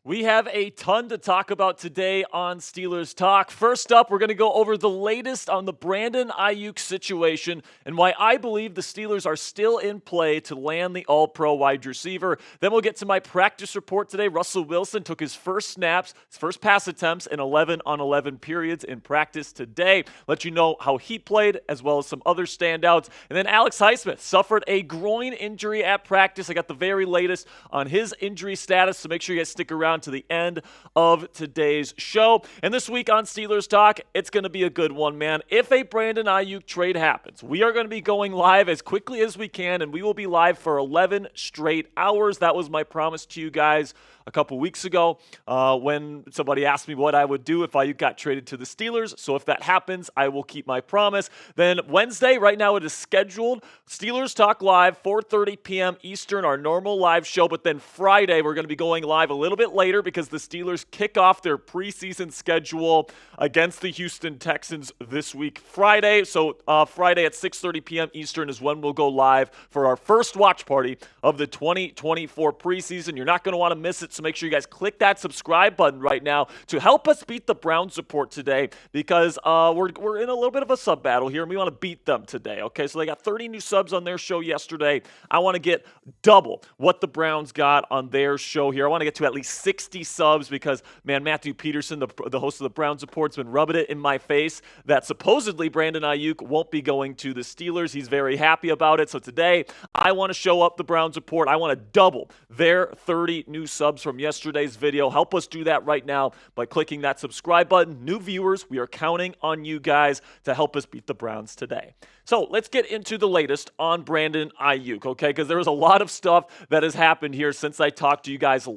We have a ton to talk about today on Steelers Talk. First up, we're going to go over the latest on the Brandon Aiyuk situation and why I believe the Steelers are still in play to land the All-Pro wide receiver. Then we'll get to my practice report today. Russell Wilson took his first snaps, his first pass attempts in 11-on-11 periods in practice today. Let you know how he played as well as some other standouts. And then Alex Highsmith suffered a groin injury at practice. I got the very latest on his injury status, so make sure you guys stick around to the end of today's show. And this week on Steelers Talk, it's going to be a good one, man. If a Brandon Aiyuk trade happens, we are going to be going live as quickly as we can, and we will be live for 11 straight hours. That was my promise to you guys a couple weeks ago when somebody asked me what I would do if Aiyuk got traded to the Steelers. So if that happens, I will keep my promise. Then Wednesday, right now it is scheduled, Steelers Talk Live, 4:30 p.m. Eastern, our normal live show. But then Friday, we're going to be going live a little bit later because the Steelers kick off their preseason schedule against the Houston Texans this week, Friday. So Friday at 6:30 p.m. Eastern is when we'll go live for our first watch party of the 2024 preseason. You're not going to want to miss it. So make sure you guys click that subscribe button right now to help us beat the Browns report today because we're in a little bit of a sub battle here and we want to beat them today. Okay, so they got 30 new subs on their show yesterday. I want to get double what the Browns got on their show here. I want to get to at least 60 subs because, man, Matthew Peterson, the host of the Browns report, has been rubbing it in my face that supposedly Brandon Aiyuk won't be going to the Steelers. He's very happy about it. So today, I want to show up the Browns report. I want to double their 30 new subs from yesterday's video. Help us do that right now by clicking that subscribe button. New viewers, we are counting on you guys to help us beat the Browns today. So let's get into the latest on Brandon Aiyuk, okay? Because there was a lot of stuff that has happened here since I talked to you guys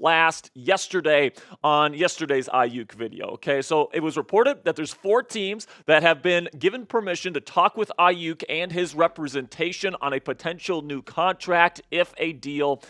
yesterday on yesterday's Aiyuk video, okay? So it was reported that there's 4 teams that have been given permission to talk with Aiyuk and his representation on a potential new contract if a deal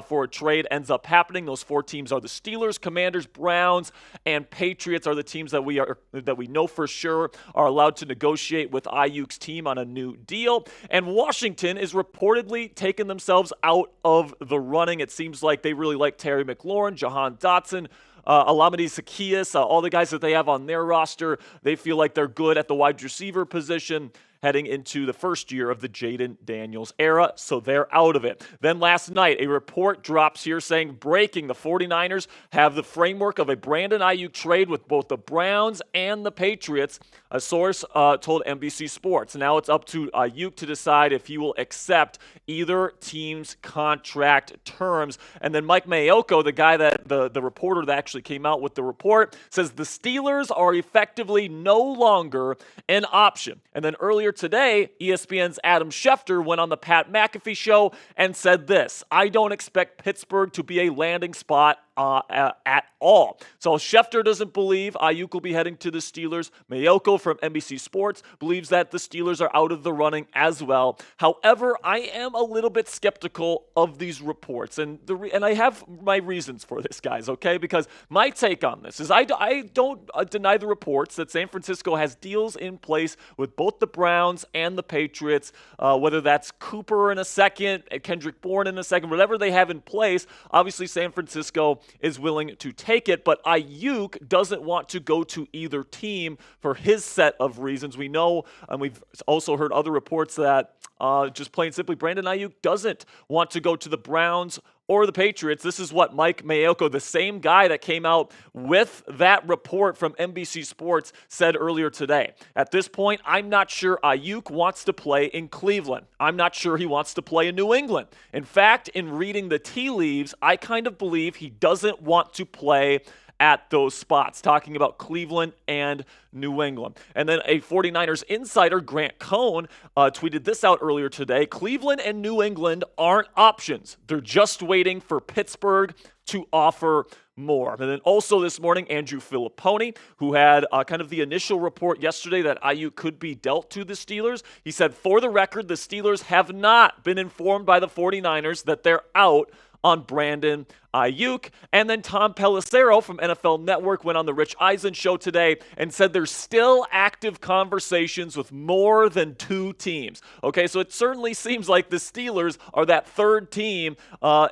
for a trade ends up happening. Those 4 teams are the Steelers, Commanders, Browns, and Patriots are the teams that we know for sure are allowed to negotiate with Aiyuk's team on a new deal. And Washington is reportedly taking themselves out of the running. It seems like they really like Terry McLaurin, Jahan Dotson, Alameda Zaccheaus, all the guys that they have on their roster. They feel like they're good at the wide receiver position heading into the first year of the Jaden Daniels era, so they're out of it. Then last night, a report drops here saying, breaking, the 49ers have the framework of a Brandon Aiyuk trade with both the Browns and the Patriots, a source told NBC Sports. Now it's up to Aiyuk to decide if he will accept either team's contract terms. And then Mike Mayoco, the guy that the reporter that actually came out with the report, says the Steelers are effectively no longer an option. And then earlier today, ESPN's Adam Schefter went on the Pat McAfee show and said this: I don't expect Pittsburgh to be a landing spot at all. So Schefter doesn't believe Aiyuk will be heading to the Steelers. Mayoco from NBC Sports believes that the Steelers are out of the running as well. However, I am a little bit skeptical of these reports, and I have my reasons for this, guys, okay? Because my take on this is I don't deny the reports that San Francisco has deals in place with both the Browns and the Patriots, whether that's Cooper in a second, Kendrick Bourne in a second, whatever they have in place. Obviously, San Francisco is willing to take it, but Aiyuk doesn't want to go to either team for his set of reasons. We know, and we've also heard other reports that just plain simply, Brandon Aiyuk doesn't want to go to the Browns or the Patriots. This is what Mike Mayoco, the same guy that came out with that report from NBC Sports, said earlier today. At this point, I'm not sure Aiyuk wants to play in Cleveland. I'm not sure he wants to play in New England. In fact, in reading the tea leaves, I kind of believe he doesn't want to play at those spots, talking about Cleveland and New England. And then a 49ers insider, Grant Cohn, tweeted this out earlier today: Cleveland and New England aren't options. They're just waiting for Pittsburgh to offer more. And then also this morning, Andrew Filipponi, who had kind of the initial report yesterday that Aiyuk could be dealt to the Steelers, he said, for the record, the Steelers have not been informed by the 49ers that they're out on Brandon Aiyuk. And then Tom Pelissero from NFL Network went on the Rich Eisen show today and said there's still active conversations with more than 2 teams. Okay, so it certainly seems like the Steelers are that third team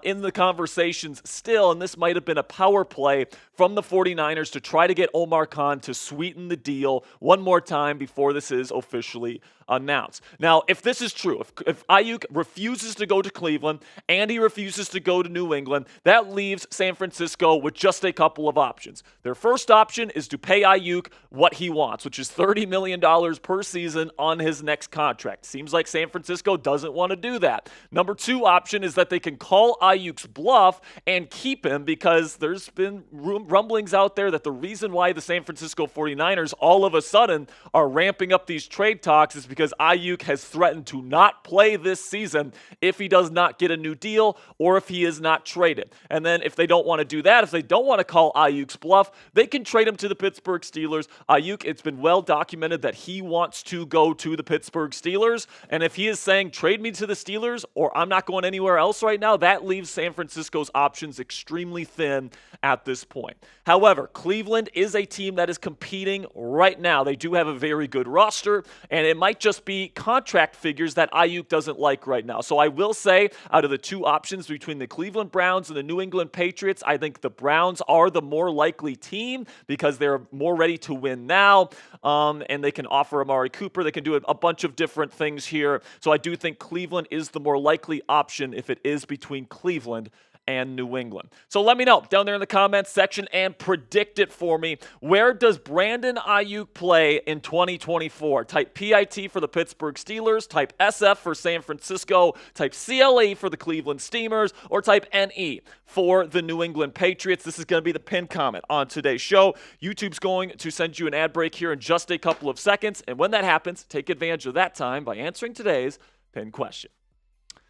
in the conversations still, and this might have been a power play from the 49ers to try to get Omar Khan to sweeten the deal one more time before this is officially announced. Now, if this is true, if Aiyuk refuses to go to Cleveland and he refuses to go to New England, that leaves San Francisco with just a couple of options. Their first option is to pay Aiyuk what he wants, which is $30 million per season on his next contract. Seems like San Francisco doesn't want to do that. Number 2 option is that they can call Aiyuk's bluff and keep him, because there's been rumblings out there that the reason why the San Francisco 49ers all of a sudden are ramping up these trade talks is because Aiyuk has threatened to not play this season if he does not get a new deal or if he is not traded. And then if they don't want to do that, if they don't want to call Aiyuk's bluff, they can trade him to the Pittsburgh Steelers. Aiyuk, it's been well documented that he wants to go to the Pittsburgh Steelers. And if he is saying, trade me to the Steelers or I'm not going anywhere else right now, that leaves San Francisco's options extremely thin at this point. However, Cleveland is a team that is competing right now. They do have a very good roster, and it might just be contract figures that Aiyuk doesn't like right now. So I will say, out of the 2 options between the Cleveland Browns and the New England Patriots, I think the Browns are the more likely team because they're more ready to win now, and they can offer Amari Cooper. They can do a bunch of different things here. So I do think Cleveland is the more likely option if it is between Cleveland and New England. So let me know down there in the comments section and predict it for me. Where does Brandon Aiyuk play in 2024? Type PIT for the Pittsburgh Steelers, type SF for San Francisco, type CLE for the Cleveland Steamers, or type NE for the New England Patriots. This is going to be the pinned comment on today's show. YouTube's going to send you an ad break here in just a couple of seconds, and when that happens, take advantage of that time by answering today's pinned question.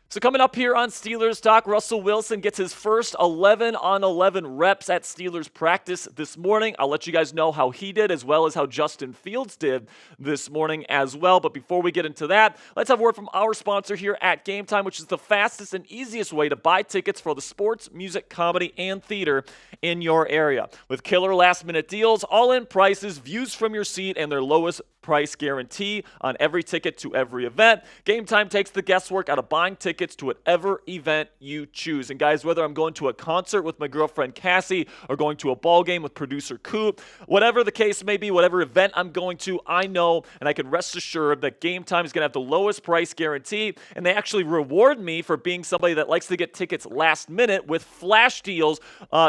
So coming up here on Steelers Talk, Russell Wilson gets his first 11-on-11 reps at Steelers practice this morning. I'll let you guys know how he did, as well as how Justin Fields did this morning as well. But before we get into that, let's have a word from our sponsor here at Game Time, which is the fastest and easiest way to buy tickets for the sports, music, comedy, and theater in your area. With killer last-minute deals, all-in prices, views from your seat, and their lowest price guarantee on every ticket to every event. Game Time takes the guesswork out of buying tickets to whatever event you choose. And guys, whether I'm going to a concert with my girlfriend Cassie or going to a ball game with producer Coop, whatever the case may be, whatever event I'm going to, I know and I can rest assured that Game Time is going to have the lowest price guarantee, and they actually reward me for being somebody that likes to get tickets last minute with flash deals,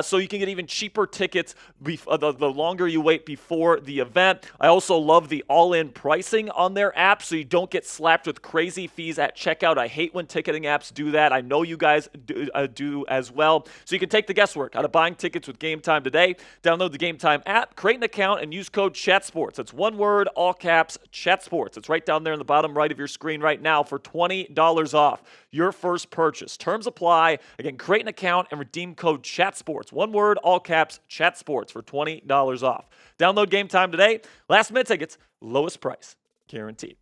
so you can get even cheaper tickets the longer you wait before the event. I also love the all-in pricing on their app, so you don't get slapped with crazy fees at checkout. I hate when ticketing apps do that. I know you guys do as well. So you can take the guesswork out of buying tickets with Game Time today. Download the Game Time app, create an account, and use code CHATSPORTS. That's one word, all caps, CHATSPORTS. It's right down there in the bottom right of your screen right now for $20 off your first purchase. Terms apply. Again, create an account and redeem code CHATSPORTS. One word, all caps, CHATSPORTS for $20 off. Download Game Time today. Last minute tickets, lowest price guaranteed.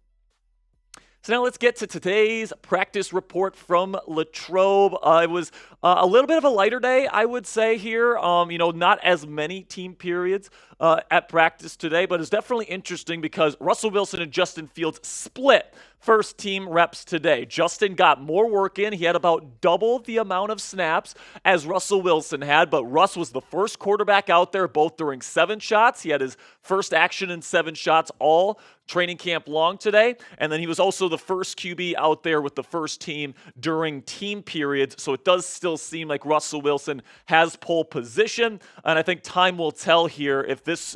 So now let's get to today's practice report from Latrobe. It was a little bit of a lighter day, I would say here. Not as many team periods at practice today, but it's definitely interesting because Russell Wilson and Justin Fields split first team reps today. Justin got more work in. He had about double the amount of snaps as Russell Wilson had, but Russ was the first quarterback out there both during 7 shots. He had his first action in 7 shots all training camp long today, and then he was also the first QB out there with the first team during team periods, so it does still seem like Russell Wilson has pole position, and I think time will tell here if this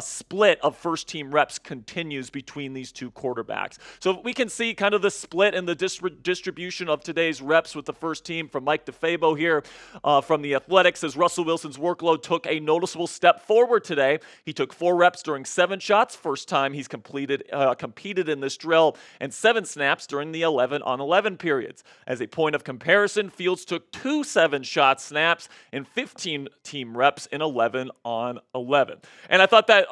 split of first team reps continues between these two quarterbacks. So we can see kind of the split in the distribution of today's reps with the first team from Mike DeFabo here from the Athletics, as Russell Wilson's workload took a noticeable step forward today. He took 4 reps during 7 shots, first time he's competed in this drill, and 7 snaps during the 11-on-11 periods. As a point of comparison, Fields took 2 7-shot snaps and 15 team reps in 11-on-11. And I thought that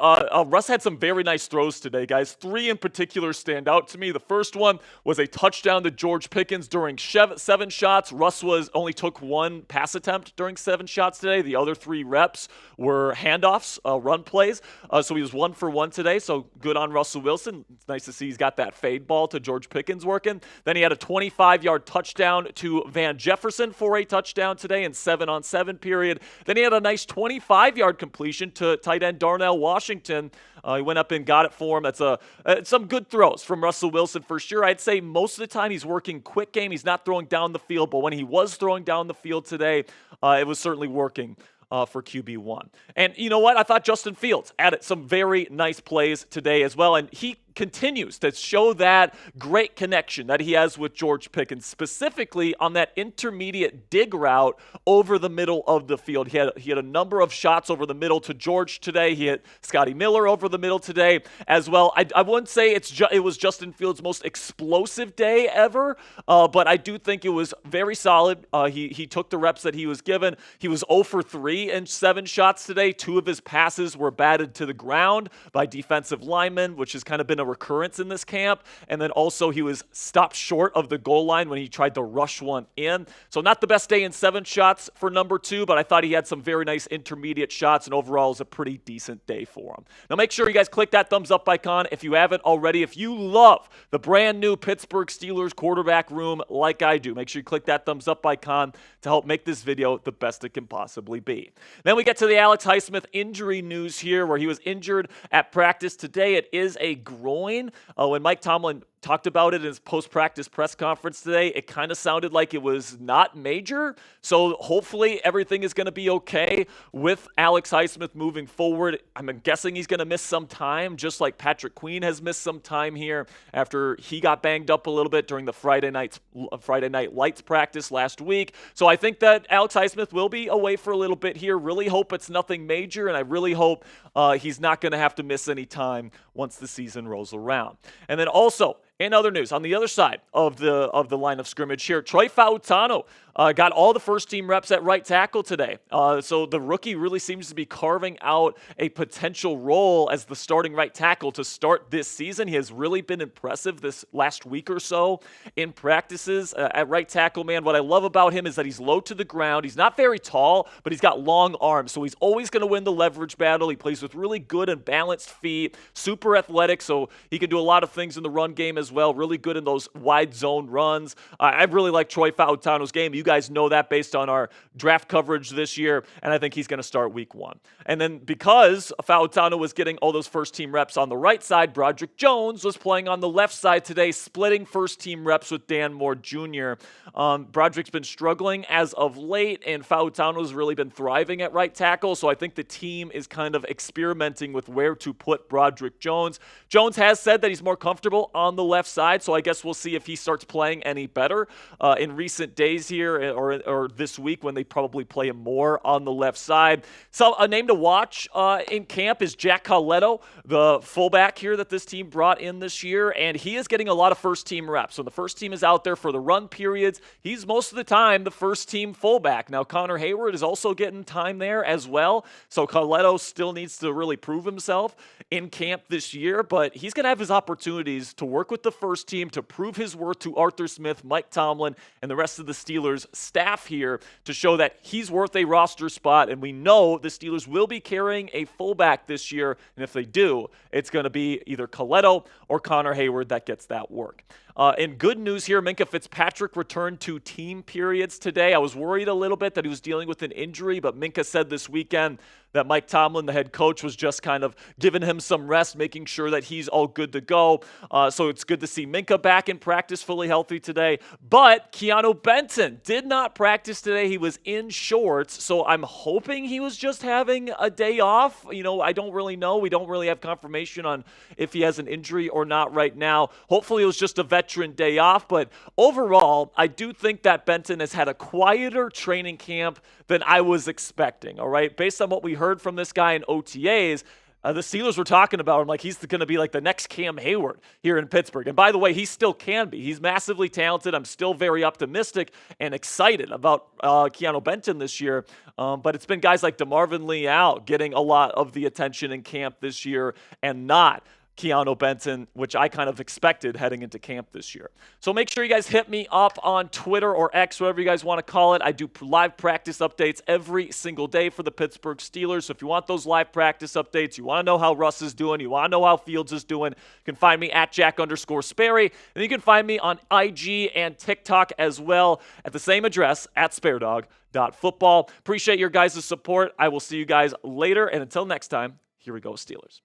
Russ had some very nice throws today, guys. 3 in particular stand out to me. The first one was a touchdown to George Pickens during 7 shots. Russ only took 1 pass attempt during 7 shots today. The other 3 reps were handoffs, run plays. So he was 1 for 1 today. So good on Russell Wilson. It's nice to see he's got that fade ball to George Pickens working. Then he had a 25-yard touchdown to Van Jefferson for a touchdown today in 7-on-7 period. Then he had a nice 25-yard completion to tight end Darnell Washington. He went up and got it for him. That's some good throws from Russell Wilson for sure. I'd say most of the time he's working quick game. He's not throwing down the field, but when he was throwing down the field today, it was certainly working for QB1. And you know what? I thought Justin Fields added some very nice plays today as well, and he continues to show that great connection that he has with George Pickens, specifically on that intermediate dig route over the middle of the field. He had a number of shots over the middle to George today. He hit Scotty Miller over the middle today as well. I wouldn't say it was Justin Fields' most explosive day ever, but I do think it was very solid. He took the reps that he was given. He was 0 for 3 in 7 shots today. 2 of his passes were batted to the ground by defensive linemen, which has kind of been a recurrence in this camp. And then also he was stopped short of the goal line when he tried to rush one in. So not the best day in 7 shots for number 2, but I thought he had some very nice intermediate shots, and overall it was a pretty decent day for him. Now make sure you guys click that thumbs up icon if you haven't already. If you love the brand new Pittsburgh Steelers quarterback room like I do, make sure you click that thumbs up icon to help make this video the best it can possibly be. Then we get to the Alex Highsmith injury news here, where he was injured at practice today. It is a groin. When Mike Tomlin talked about it in his post-practice press conference today, it kind of sounded like it was not major. So hopefully everything is going to be okay with Alex Highsmith moving forward. I'm guessing he's going to miss some time, just like Patrick Queen has missed some time here after he got banged up a little bit during the Friday Night Lights practice last week. So I think that Alex Highsmith will be away for a little bit here. Really hope it's nothing major, and I really hope he's not going to have to miss any time once the season rolls around. And then also, in other news, on the other side of the line of scrimmage here, Troy Fautano got all the first-team reps at right tackle today. So the rookie really seems to be carving out a potential role as the starting right tackle to start this season. He has really been impressive this last week or so in practices at right tackle, man. What I love about him is that he's low to the ground. He's not very tall, but he's got long arms, so he's always going to win the leverage battle. He plays with really good and balanced feet, super athletic, so he can do a lot of things in the run game as well. Really good in those wide zone runs. I really like Troy Fautano's game. You guys know that based on our draft coverage this year, and I think he's going to start week 1. And then because Fautano was getting all those first-team reps on the right side, Broderick Jones was playing on the left side today, splitting first-team reps with Dan Moore Jr. Broderick's been struggling as of late, and Fautano's really been thriving at right tackle, so I think the team is kind of experimenting with where to put Broderick Jones. Jones has said that he's more comfortable on the left side, so I guess we'll see if he starts playing any better in recent days here or this week when they probably play him more on the left side. So a name to watch in camp is Jack Coletto, the fullback here that this team brought in this year, and he is getting a lot of first-team reps. So the first team is out there for the run periods. He's most of the time the first-team fullback. Now Connor Hayward is also getting time there as well, so Coletto still needs to really prove himself in camp this year, but he's going to have his opportunities to work with the first team to prove his worth to Arthur Smith, Mike Tomlin, and the rest of the Steelers staff here to show that he's worth a roster spot. And we know the Steelers will be carrying a fullback this year, and if they do, it's going to be either Coletto or Connor Hayward that gets that work. In good news here, Minkah Fitzpatrick returned to team periods today. I was worried a little bit that he was dealing with an injury, but Minkah said this weekend that Mike Tomlin, the head coach, was just kind of giving him some rest, making sure that he's all good to go. So it's good to see Minkah back in practice, fully healthy today. But Keanu Benton did not practice today. He was in shorts, so I'm hoping he was just having a day off. You know, I don't really know. We don't really have confirmation on if he has an injury or not right now. Hopefully it was just a veteran day off, but overall, I do think that Benton has had a quieter training camp than I was expecting, all right? Based on what we heard from this guy in OTAs, The Steelers were talking about him like he's going to be like the next Cam Hayward here in Pittsburgh. And by the way, he still can be. He's massively talented. I'm still very optimistic and excited about Keanu Benton this year. But it's been guys like DeMarvin Leal getting a lot of the attention in camp this year and not Keanu Benton, which I kind of expected heading into camp this year. So make sure you guys hit me up on Twitter or X, whatever you guys want to call it. I do live practice updates every single day for the Pittsburgh Steelers. So if you want those live practice updates, you want to know how Russ is doing, you want to know how Fields is doing, you can find me at Jack_Sperry. And you can find me on IG and TikTok as well at the same address, at SpareDog.football. Appreciate your guys' support. I will see you guys later. And until next time, here we go, Steelers.